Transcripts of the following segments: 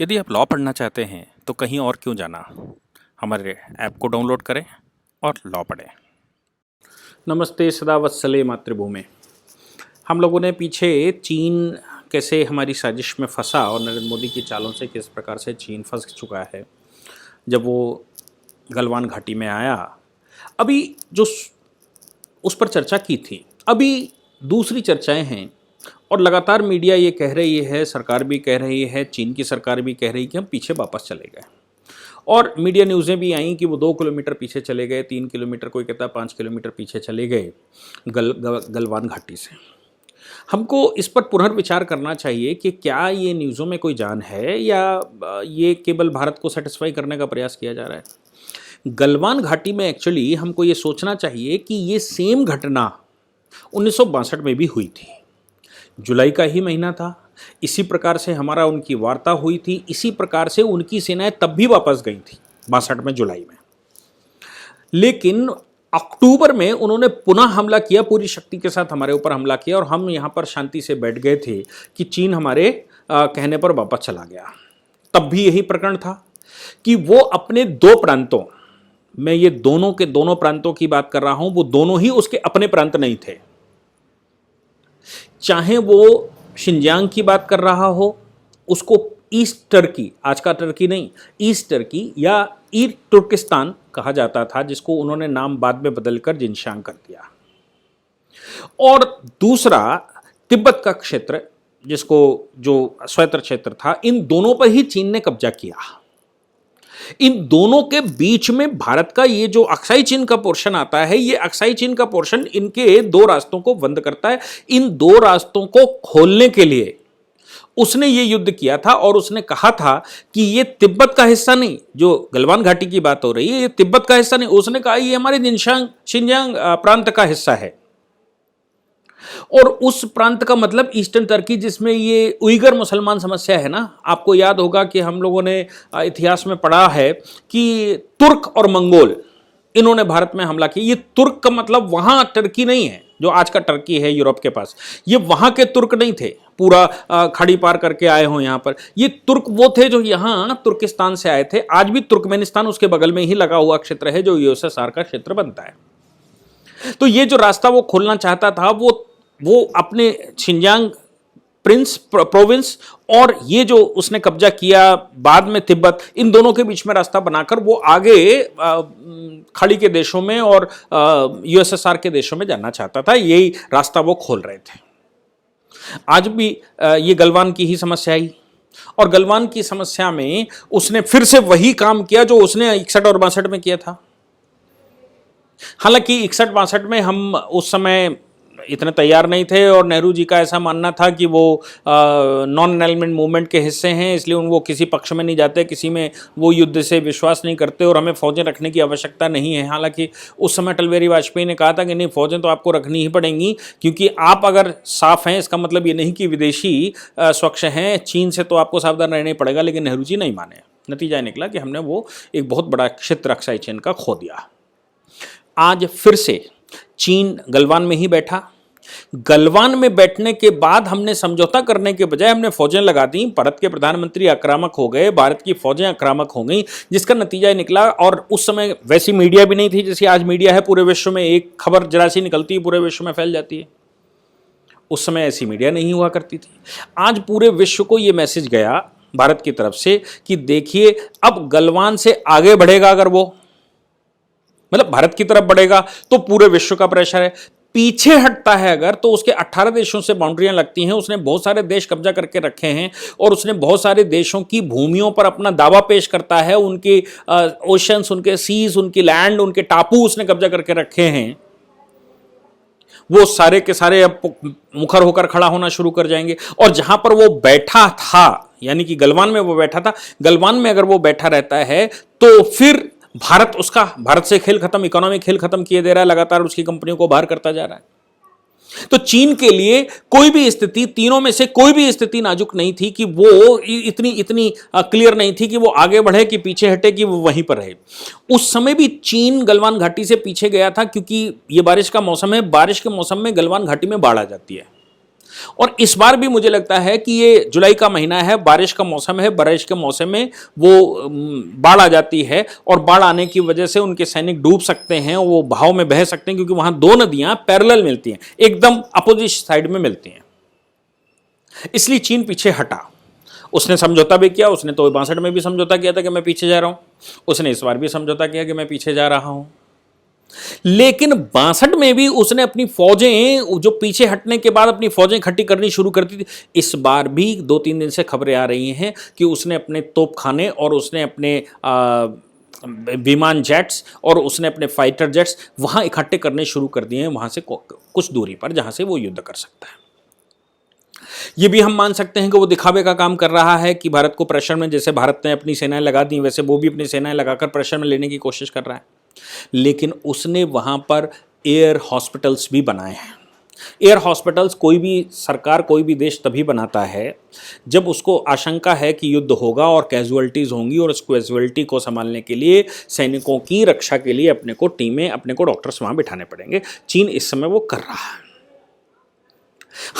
यदि आप लॉ पढ़ना चाहते हैं तो कहीं और क्यों जाना। हमारे ऐप को डाउनलोड करें और लॉ पढ़ें। नमस्ते सदा वत्सले मातृभूमि। हम लोगों ने पीछे चीन कैसे हमारी साजिश में फंसा और नरेंद्र मोदी की चालों से किस प्रकार से चीन फंस चुका है जब वो गलवान घाटी में आया, अभी जो उस पर चर्चा की थी, अभी दूसरी चर्चाएं हैं और लगातार मीडिया ये कह रही है, सरकार भी कह रही है, चीन की सरकार भी कह रही है कि हम पीछे वापस चले गए। और मीडिया न्यूज़ें भी आई कि वो 2 किलोमीटर पीछे चले गए, 3 किलोमीटर, कोई कहता है 5 किलोमीटर पीछे चले गए गलवान घाटी से। हमको इस पर पुनर्विचार करना चाहिए कि क्या ये न्यूज़ों में कोई जान है या ये केवल भारत को सेटिस्फाई करने का प्रयास किया जा रहा है। गलवान घाटी में एक्चुअली हमको ये सोचना चाहिए कि ये सेम घटना 1962 में भी हुई थी। जुलाई का ही महीना था, इसी प्रकार से हमारा उनकी वार्ता हुई थी, इसी प्रकार से उनकी सेनाएं तब भी वापस गई थी 62 में, जुलाई में। लेकिन अक्टूबर में उन्होंने पुनः हमला किया, पूरी शक्ति के साथ हमारे ऊपर हमला किया और हम यहाँ पर शांति से बैठ गए थे कि चीन हमारे कहने पर वापस चला गया। तब भी यही प्रकरण था कि वो अपने 2 प्रांतों, मैं ये दोनों के दोनों प्रांतों की बात कर रहा हूं, वो दोनों ही उसके अपने प्रांत नहीं थे। चाहे वो शिनजियांग की बात कर रहा हो, उसको ईस्ट टर्की, आज का टर्की नहीं, ईस्ट टर्की या ईस्ट तुर्किस्तान कहा जाता था, जिसको उन्होंने नाम बाद में बदलकर जिनशांग कर दिया। और दूसरा तिब्बत का क्षेत्र, जिसको जो स्वतंत्र क्षेत्र था, इन दोनों पर ही चीन ने कब्जा किया। इन दोनों के बीच में भारत का ये जो अक्साई चीन का पोर्शन आता है, ये अक्साई चीन का पोर्शन इनके 2 रास्तों को बंद करता है। इन 2 रास्तों को खोलने के लिए उसने ये युद्ध किया था और उसने कहा था कि ये तिब्बत का हिस्सा नहीं, जो गलवान घाटी की बात हो रही है, ये तिब्बत का हिस्सा नहीं, उसने कहा ये हमारे शिनजियांग प्रांत का हिस्सा है। और उस प्रांत का मतलब ईस्टर्न टर्की, जिसमें ये उइगर मुसलमान समस्या है ना। आपको याद होगा कि हम लोगों ने इतिहास में पढ़ा है कि तुर्क और मंगोल, इन्होंने भारत में हमला किया। ये तुर्क का मतलब वहां टर्की नहीं है जो आज का टर्की है यूरोप के पास, ये वहां के तुर्क नहीं थे, पूरा खाड़ी पार करके आए हो यहाँ पर। ये तुर्क वो थे जो यहाँ तुर्किस्तान से आए थे। आज भी तुर्कमेनिस्तान उसके बगल में ही लगा हुआ क्षेत्र है जो यूएसएसआर का क्षेत्र बनता है। तो ये जो रास्ता वो खोलना चाहता था, वो अपने शिनजियांग प्रोविंस और ये जो उसने कब्जा किया बाद में तिब्बत, इन दोनों के बीच में रास्ता बनाकर वो आगे खाड़ी के देशों में और यूएसएसआर के देशों में जाना चाहता था। यही रास्ता वो खोल रहे थे। आज भी ये गलवान की ही समस्या आई और गलवान की समस्या में उसने फिर से वही काम किया जो उसने 61 और 62 में किया था। हालांकि 61-62 में हम उस समय इतने तैयार नहीं थे और नेहरू जी का ऐसा मानना था कि वो नॉन एलाइनमेंट मूवमेंट के हिस्से हैं, इसलिए वो किसी पक्ष में नहीं जाते, किसी में वो युद्ध से विश्वास नहीं करते और हमें फौजें रखने की आवश्यकता नहीं है। हालांकि उस समय अटल बिहारी वाजपेयी ने कहा था कि नहीं, फौजें तो आपको रखनी ही पड़ेंगी, क्योंकि आप अगर साफ हैं, इसका मतलब ये नहीं कि विदेशी स्वच्छ हैं, चीन से तो आपको सावधान रहना ही पड़ेगा। लेकिन नेहरू जी नहीं माने। नतीजा निकला कि हमने वो एक बहुत बड़ा क्षेत्र अक्साई चीन का खो दिया। आज फिर से चीन गलवान में ही बैठा। गलवान में बैठने के बाद हमने समझौता करने के बजाय हमने फौजें लगा दी। भारत के प्रधानमंत्री आक्रामक हो गए, भारत की फौजें आक्रामक हो गई, जिसका नतीजा निकला। और उस समय वैसी मीडिया भी नहीं थी जैसी आज मीडिया है। पूरे विश्व में एक खबर जरा सी निकलती है, पूरे विश्व में फैल जाती है। उस समय ऐसी मीडिया नहीं हुआ करती थी। आज पूरे विश्व को यह मैसेज गया भारत की तरफ से कि देखिए, अब गलवान से आगे बढ़ेगा, अगर वो मतलब भारत की तरफ बढ़ेगा तो पूरे विश्व का प्रेशर है। पीछे हटता है अगर, तो उसके 18 देशों से बाउंड्रियां लगती हैं। उसने बहुत सारे देश कब्जा करके रखे हैं और उसने बहुत सारे देशों की भूमियों पर अपना दावा पेश करता है। उनके ओशंस, उनके सीज, उनकी लैंड, उनके टापू उसने कब्जा करके रखे हैं। वो सारे के सारे अब मुखर होकर खड़ा होना शुरू कर जाएंगे। और जहां पर वो बैठा था, यानी कि गलवान में वो बैठा था, गलवान में अगर वो बैठा रहता है तो फिर भारत से खेल खत्म, इकोनॉमिक खेल खत्म किए दे रहा है, लगातार उसकी कंपनियों को बाहर करता जा रहा है। तो चीन के लिए कोई भी स्थिति, तीनों में से कोई भी स्थिति नाजुक नहीं थी कि वो इतनी क्लियर नहीं थी कि वो आगे बढ़े कि पीछे हटे, कि वो वहीं पर रहे। उस समय भी चीन गलवान घाटी से पीछे गया था, क्योंकि ये बारिश का मौसम है। बारिश के मौसम में गलवान घाटी में बाढ़ आ जाती है। और इस बार भी मुझे लगता है कि ये जुलाई का महीना है, बारिश का मौसम है, बारिश के मौसम में वो बाढ़ आ जाती है और बाढ़ आने की वजह से उनके सैनिक डूब सकते हैं, वो बहाव में बह सकते हैं, क्योंकि वहां दो नदियां पैरेलल मिलती हैं, एकदम अपोजिट साइड में मिलती हैं। इसलिए चीन पीछे हटा। उसने समझौता भी किया, उसने तो 62 में भी समझौता किया था कि मैं पीछे जा रहा हूं, उसने इस बार भी समझौता किया कि मैं पीछे जा रहा हूं। लेकिन 62 में भी उसने अपनी फौजें, जो पीछे हटने के बाद अपनी फौजें इकट्ठी करनी शुरू कर दी थी। इस बार भी 2-3 दिन से खबरें आ रही हैं कि उसने अपने तोपखाने और उसने अपने विमान जेट्स और उसने अपने फाइटर जेट्स वहां इकट्ठे करने शुरू कर दिए हैं, वहां से कुछ दूरी पर, जहां से वो युद्ध कर सकता है। ये भी हम मान सकते हैं कि वो दिखावे का काम कर रहा है कि भारत को प्रेशर में, जैसे भारत ने अपनी सेनाएं लगा दी वैसे वो भी अपनी सेनाएं लगाकर प्रेशर में लेने की कोशिश कर रहा है। लेकिन उसने वहां पर एयर हॉस्पिटल्स भी बनाए हैं। एयर हॉस्पिटल्स कोई भी सरकार, कोई भी देश तभी बनाता है जब उसको आशंका है कि युद्ध होगा और कैजुअलिटीज होंगी, और उस कैजुअलिटी को संभालने के लिए, सैनिकों की रक्षा के लिए अपने को टीमें, अपने को डॉक्टर्स वहां बिठाने पड़ेंगे। चीन इस समय वो कर रहा है।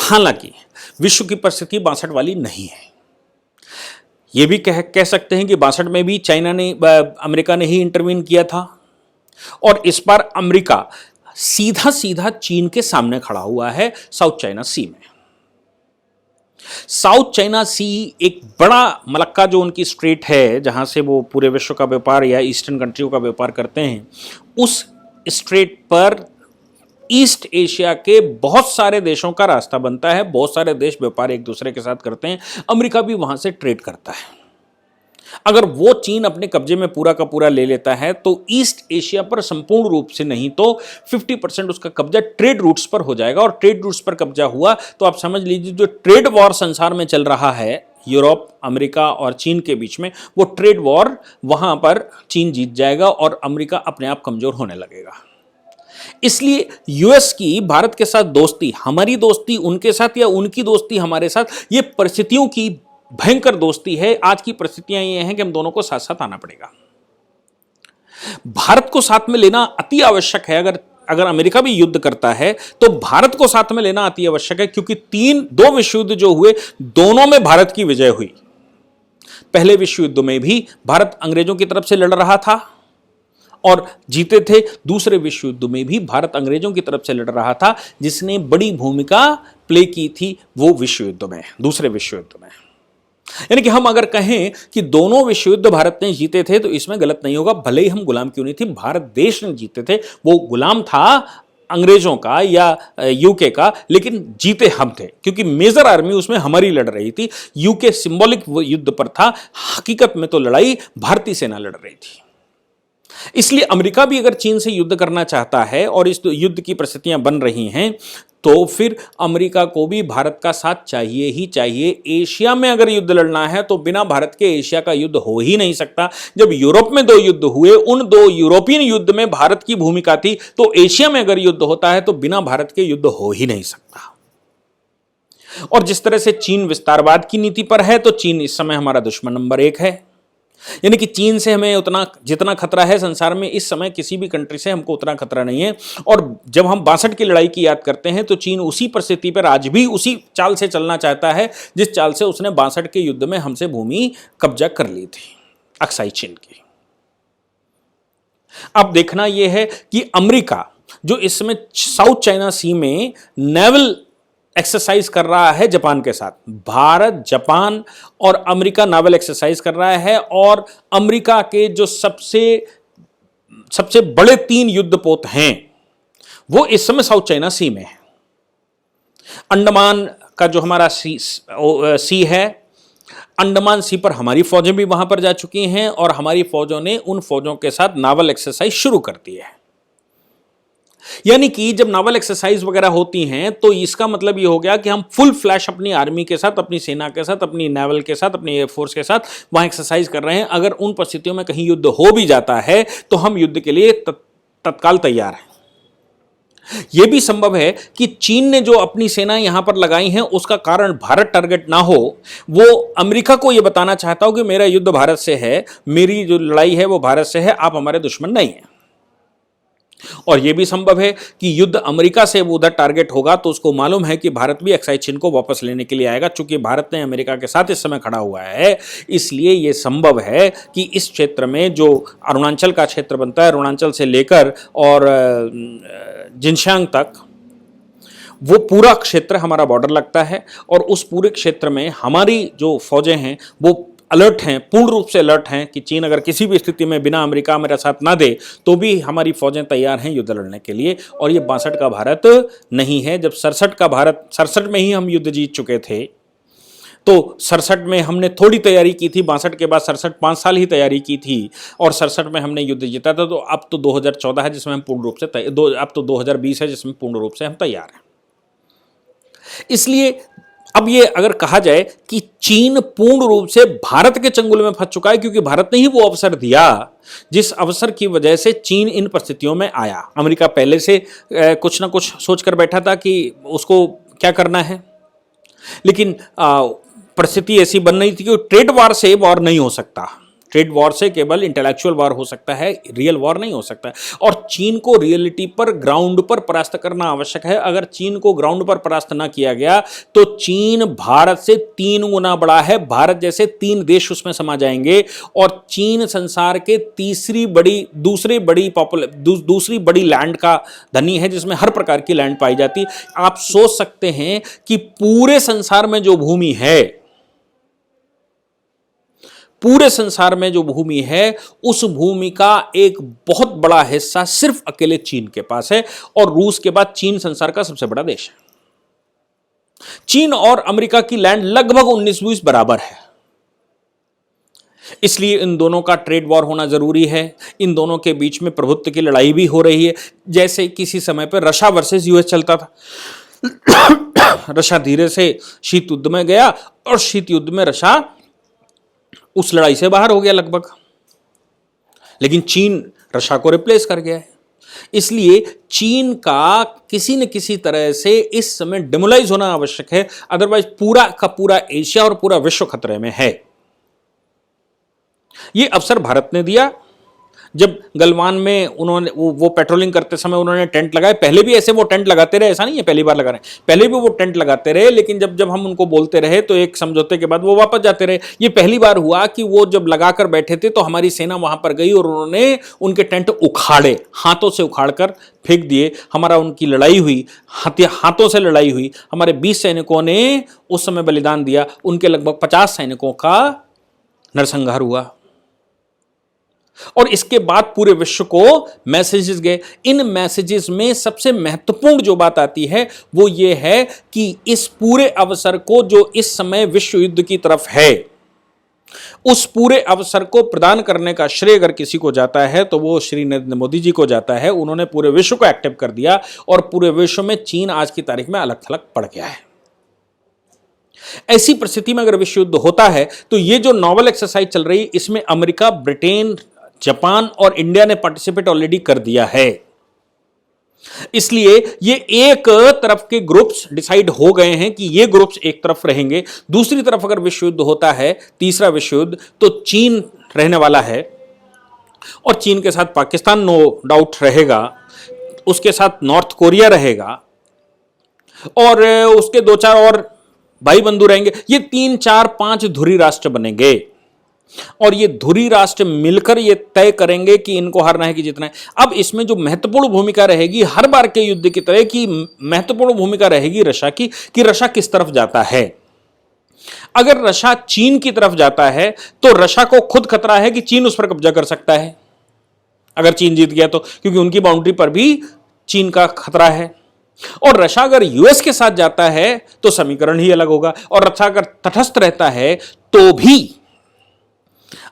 हालांकि विश्व की परिस्थिति 62 वाली नहीं है। यह भी कह सकते हैं कि 62 में भी अमेरिका ने ही इंटरवीन किया था, और इस बार अमेरिका सीधा सीधा चीन के सामने खड़ा हुआ है साउथ चाइना सी में। साउथ चाइना सी एक बड़ा मलक्का, जो उनकी स्ट्रेट है जहां से वो पूरे विश्व का व्यापार या ईस्टर्न कंट्रियों का व्यापार करते हैं, उस स्ट्रेट पर ईस्ट एशिया के बहुत सारे देशों का रास्ता बनता है। बहुत सारे देश व्यापार एक दूसरे के साथ करते हैं, अमेरिका भी वहां से ट्रेड करता है। अगर वो चीन अपने कब्जे में पूरा का पूरा ले लेता है तो ईस्ट एशिया पर संपूर्ण रूप से नहीं तो 50% उसका कब्जा ट्रेड रूट्स पर हो जाएगा, और ट्रेड रूट्स पर कब्जा हुआ तो आप समझ लीजिए जो ट्रेड वॉर संसार में चल रहा है यूरोप, अमेरिका और चीन के बीच में, वो ट्रेड वॉर वहां पर चीन जीत जाएगा और अमेरिका अपने आप कमजोर होने लगेगा। इसलिए यूएस की भारत के साथ दोस्ती, हमारी दोस्ती उनके साथ या उनकी दोस्ती हमारे साथ, ये परिस्थितियों की भयंकर दोस्ती है। आज की परिस्थितियां ये हैं कि हम दोनों को साथ साथ आना पड़ेगा। भारत को साथ में लेना अति आवश्यक है। अगर अमेरिका भी युद्ध करता है तो भारत को साथ में लेना अति आवश्यक है, क्योंकि 2 विश्व युद्ध जो हुए, दोनों में भारत की विजय हुई। पहले विश्व युद्ध में भी भारत अंग्रेजों की तरफ से लड़ रहा था और जीते थे। दूसरे विश्व युद्ध में भी भारत अंग्रेजों की तरफ से लड़ रहा था, जिसने बड़ी भूमिका प्ले की थी वो विश्व युद्ध में, दूसरे विश्व युद्ध में। यानी कि हम अगर कहें कि दोनों विश्व युद्ध भारत ने जीते थे तो इसमें गलत नहीं होगा, भले ही हम गुलाम क्यों नहीं थे, भारत देश ने जीते थे। वो गुलाम था अंग्रेजों का या यूके का, लेकिन जीते हम थे, क्योंकि मेजर आर्मी उसमें हमारी लड़ रही थी। यूके सिंबॉलिक युद्ध पर था, हकीकत में तो लड़ाई भारतीय सेना लड़ रही थी। इसलिए अमेरिका भी अगर चीन से युद्ध करना चाहता है और इस युद्ध की परिस्थितियां बन रही हैं, तो फिर अमेरिका को भी भारत का साथ चाहिए ही चाहिए। एशिया में अगर युद्ध लड़ना है तो बिना भारत के एशिया का युद्ध हो ही नहीं सकता। जब यूरोप में 2 युद्ध हुए, उन 2 यूरोपियन युद्ध में भारत की भूमिका थी, तो एशिया में अगर युद्ध होता है तो बिना भारत के युद्ध हो ही नहीं सकता। और जिस तरह से चीन विस्तारवाद की नीति पर है, तो चीन इस समय हमारा दुश्मन नंबर 1 है। यानी कि चीन से हमें उतना जितना खतरा है संसार में इस समय, किसी भी कंट्री से हमको उतना खतरा नहीं है। और जब हम 62 की लड़ाई की याद करते हैं तो चीन उसी परिस्थिति पर आज भी उसी चाल से चलना चाहता है जिस चाल से उसने 62 के युद्ध में हमसे भूमि कब्जा कर ली थी, अक्साई चीन की। अब देखना यह है कि अमेरिका जो इस समय साउथ चाइना सी में नेवल एक्सरसाइज कर रहा है जापान के साथ, भारत, जापान और अमेरिका नावल एक्सरसाइज कर रहा है, और अमेरिका के जो सबसे बड़े 3 युद्धपोत हैं वो इस समय साउथ चाइना सी में है। अंडमान का जो हमारा सी है, अंडमान सी पर हमारी फौजें भी वहां पर जा चुकी हैं, और हमारी फौजों ने उन फौजों के साथ नावल एक्सरसाइज शुरू कर दी है। यानी कि जब नावल एक्सरसाइज वगैरह होती हैं तो इसका मतलब ये हो गया कि हम फुल फ्लैश अपनी आर्मी के साथ, अपनी सेना के साथ, अपनी नेवल के साथ, अपनी एयरफोर्स के साथ वहां एक्सरसाइज कर रहे हैं। अगर उन परिस्थितियों में कहीं युद्ध हो भी जाता है तो हम युद्ध के लिए तत्काल तैयार हैं। यह भी संभव है कि चीन ने जो अपनी सेना यहां पर लगाई है उसका कारण भारत टारगेट ना हो, वो अमेरिका को यह बताना चाहता हो कि मेरा युद्ध भारत से है, मेरी जो लड़ाई है वो भारत से है, आप हमारे दुश्मन नहीं हैं। और यह भी संभव है कि युद्ध अमेरिका से उधर टारगेट होगा तो उसको मालूम है कि भारत भी एक्साइ चीन को वापस लेने के लिए आएगा। चूंकि भारत ने अमेरिका के साथ इस समय खड़ा हुआ है, इसलिए यह संभव है कि इस क्षेत्र में जो अरुणाचल का क्षेत्र बनता है, अरुणाचल से लेकर और जिनशांग तक, वो पूरा क्षेत्र हमारा बॉर्डर लगता है और उस पूरे क्षेत्र में हमारी जो फौजें हैं वो अलर्ट हैं, पूर्ण रूप से अलर्ट हैं कि चीन अगर किसी भी स्थिति में बिना अमेरिका मेरा साथ ना दे तो भी हमारी फौजें तैयार हैं युद्ध लड़ने के लिए। और ये 62 का भारत नहीं है। जब 67 का भारत, 67 में ही हम युद्ध जीत चुके थे, तो 67 में हमने थोड़ी तैयारी की थी, 62 के बाद 67 5 साल ही तैयारी की थी और 67 में हमने युद्ध जीता था। तो अब तो 2014 है जिसमें हम पूर्ण रूप से अब तो 2020 है जिसमें पूर्ण रूप से हम तैयार हैं। इसलिए अब ये अगर कहा जाए कि चीन पूर्ण रूप से भारत के चंगुल में फंस चुका है, क्योंकि भारत ने ही वो अवसर दिया जिस अवसर की वजह से चीन इन परिस्थितियों में आया। अमेरिका पहले से कुछ ना कुछ सोचकर बैठा था कि उसको क्या करना है, लेकिन परिस्थिति ऐसी बन रही थी कि ट्रेड वॉर से वॉर नहीं हो सकता। ट्रेड वॉर से केवल इंटेलेक्चुअल वॉर हो सकता है, रियल वॉर नहीं हो सकता है। और चीन को रियलिटी पर, ग्राउंड पर परास्त करना आवश्यक है। अगर चीन को ग्राउंड पर परास्त ना किया गया तो चीन भारत से 3 गुना बड़ा है, भारत जैसे 3 देश उसमें समा जाएंगे और चीन संसार के दूसरी बड़ी लैंड का धनी है, जिसमें हर प्रकार की लैंड पाई जाती। आप सोच सकते हैं कि पूरे संसार में जो भूमि है, पूरे संसार में जो भूमि है, उस भूमि का एक बहुत बड़ा हिस्सा सिर्फ अकेले चीन के पास है और रूस के बाद चीन संसार का सबसे बड़ा देश है। चीन और अमेरिका की लैंड लगभग 19-20 बराबर है। इसलिए इन दोनों का ट्रेड वॉर होना जरूरी है। इन दोनों के बीच में प्रभुत्व की लड़ाई भी हो रही है। जैसे किसी समय पर रशिया वर्सेस यूएस चलता था। रशिया धीरे से शीत युद्ध में गया और शीत युद्ध में रशिया उस लड़ाई से बाहर हो गया लगभग, लेकिन चीन रशिया को रिप्लेस कर गया है। इसलिए चीन का किसी न किसी तरह से इस समय डिमोलाइज होना आवश्यक है, अदरवाइज पूरा का पूरा एशिया और पूरा विश्व खतरे में है। यह अवसर भारत ने दिया जब गलवान में उन्होंने वो पेट्रोलिंग करते समय उन्होंने टेंट लगाए। पहले भी ऐसे वो टेंट लगाते रहे, ऐसा नहीं है पहली बार लगा रहे हैं, पहले भी वो टेंट लगाते रहे, लेकिन जब जब हम उनको बोलते रहे तो एक समझौते के बाद वो वापस जाते रहे। ये पहली बार हुआ कि वो जब लगाकर बैठे थे तो हमारी सेना वहां पर गई और उन्होंने उनके टेंट उखाड़े, हाथों से उखाड़कर फेंक दिए। हमारा उनकी लड़ाई हुई, हाथों से लड़ाई हुई। हमारे 20 सैनिकों ने उस समय बलिदान दिया, उनके लगभग 50 सैनिकों का नरसंहार हुआ। और इसके बाद पूरे विश्व को मैसेजेस गए। इन मैसेजेस में सबसे महत्वपूर्ण जो बात आती है वो ये है कि इस पूरे अवसर को, जो इस समय विश्व युद्ध की तरफ है, उस पूरे अवसर को प्रदान करने का श्रेय अगर किसी को जाता है तो वो श्री नरेंद्र मोदी जी को जाता है। उन्होंने पूरे विश्व को एक्टिव कर दिया और पूरे विश्व में चीन आज की तारीख में अलग थलग पड़ गया है। ऐसी परिस्थिति में अगर विश्व युद्ध होता है तो ये जो नॉवल एक्सरसाइज चल रही है, इसमें अमेरिका, ब्रिटेन, जापान और इंडिया ने पार्टिसिपेट ऑलरेडी कर दिया है। इसलिए ये एक तरफ के ग्रुप्स डिसाइड हो गए हैं कि ये ग्रुप्स एक तरफ रहेंगे। दूसरी तरफ अगर विश्व युद्ध होता है, तीसरा विश्व युद्ध, तो चीन रहने वाला है और चीन के साथ पाकिस्तान नो डाउट रहेगा, उसके साथ नॉर्थ कोरिया रहेगा और उसके 2-4 और भाई बंधु रहेंगे। ये 3-4-5 धुरी राष्ट्र बनेंगे और ये धुरी राष्ट्र मिलकर ये तय करेंगे कि इनको हारना है कि जीतना है। अब इसमें जो महत्वपूर्ण भूमिका रहेगी, हर बार के युद्ध की तरह की महत्वपूर्ण भूमिका रहेगी रशिया की, कि रशिया किस तरफ जाता है। अगर रशिया चीन की तरफ जाता है तो रशिया को खुद खतरा है कि चीन उस पर कब्जा कर सकता है अगर चीन जीत गया तो, क्योंकि उनकी बाउंड्री पर भी चीन का खतरा है। और रशिया अगर यूएस के साथ जाता है तो समीकरण ही अलग होगा। और रशिया अगर तटस्थ रहता है तो भी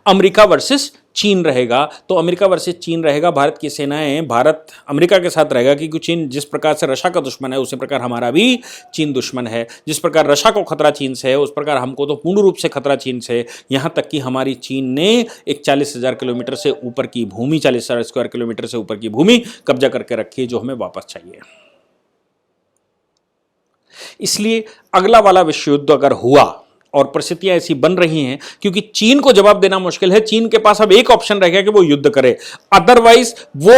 अमेरिका वर्सेस चीन रहेगा। तो अमेरिका वर्सेस चीन रहेगा, भारत की सेनाएं भारत अमेरिका के साथ रहेगा, क्योंकि चीन जिस प्रकार से रशिया का दुश्मन है उसी प्रकार हमारा भी चीन दुश्मन है। जिस प्रकार रशिया को खतरा चीन से है उस प्रकार हमको तो पूर्ण रूप से खतरा चीन से है। यहां तक कि हमारी चीन ने एक 40,000 किलोमीटर से ऊपर की भूमि, 40,000 स्क्वायर किलोमीटर से ऊपर की भूमि कब्जा करके रखी है, जो हमें वापस चाहिए। इसलिए अगला वाला विश्व युद्ध अगर हुआ और परिस्थितियां ऐसी बन रही हैं, क्योंकि चीन को जवाब देना मुश्किल है, चीन के पास अब एक ऑप्शन रह गया कि वो युद्ध करे, अदरवाइज वो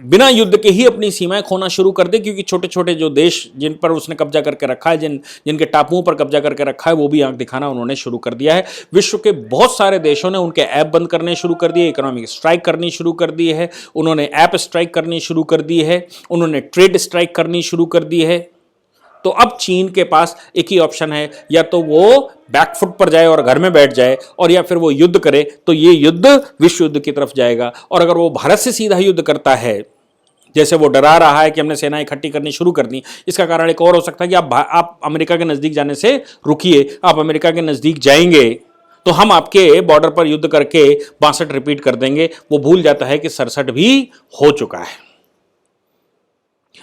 बिना युद्ध के ही अपनी सीमाएं खोना शुरू कर दे, क्योंकि छोटे छोटे जो देश जिन पर उसने कब्जा करके रखा है, जिनके टापुओं पर कब्जा करके रखा है, वो भी आंख दिखाना उन्होंने शुरू कर दिया है। विश्व के बहुत सारे देशों ने उनके ऐप बंद करने शुरू कर दिए, इकोनॉमिक स्ट्राइक करनी शुरू कर दी है, उन्होंने ऐप स्ट्राइक करनी शुरू कर दी है, उन्होंने ट्रेड स्ट्राइक करनी शुरू कर दी है। तो अब चीन के पास एक ही ऑप्शन है, या तो वो बैकफुट पर जाए और घर में बैठ जाए, और या फिर वो युद्ध करे। तो ये युद्ध विश्व युद्ध की तरफ जाएगा। और अगर वो भारत से सीधा युद्ध करता है, जैसे वो डरा रहा है कि हमने सेनाएं इकट्ठी करनी शुरू कर दी, इसका कारण एक और हो सकता है कि आप अमेरिका के नजदीक जाने से रुकिए। आप अमेरिका के नजदीक जाएंगे तो हम आपके बॉर्डर पर युद्ध करके 62 रिपीट कर देंगे। वो भूल जाता है कि 67 भी हो चुका है।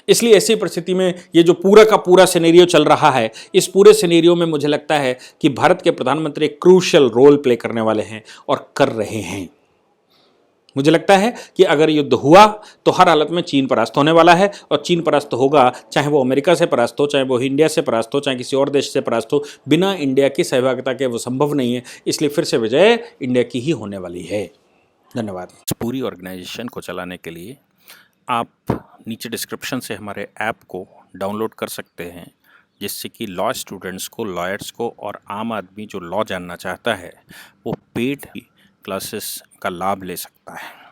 इसलिए ऐसी परिस्थिति में ये जो पूरा का पूरा सिनेरियो चल रहा है, इस पूरे सिनेरियो में मुझे लगता है कि भारत के प्रधानमंत्री एक क्रूशियल रोल प्ले करने वाले हैं और कर रहे हैं। मुझे लगता है कि अगर युद्ध हुआ तो हर हालत में चीन परास्त होने वाला है, और चीन परास्त होगा, चाहे वो अमेरिका से परास्त हो, चाहे वो इंडिया से परास्त हो, चाहे किसी और देश से परास्त हो, बिना इंडिया की सहभागिता के वो संभव नहीं है। इसलिए फिर से विजय इंडिया की ही होने वाली है। धन्यवाद। इस पूरी ऑर्गेनाइजेशन को चलाने के लिए आप नीचे डिस्क्रिप्शन से हमारे ऐप को डाउनलोड कर सकते हैं, जिससे कि लॉ स्टूडेंट्स को, लॉयर्स को और आम आदमी जो लॉ जानना चाहता है वो पेड क्लासेस का लाभ ले सकता है।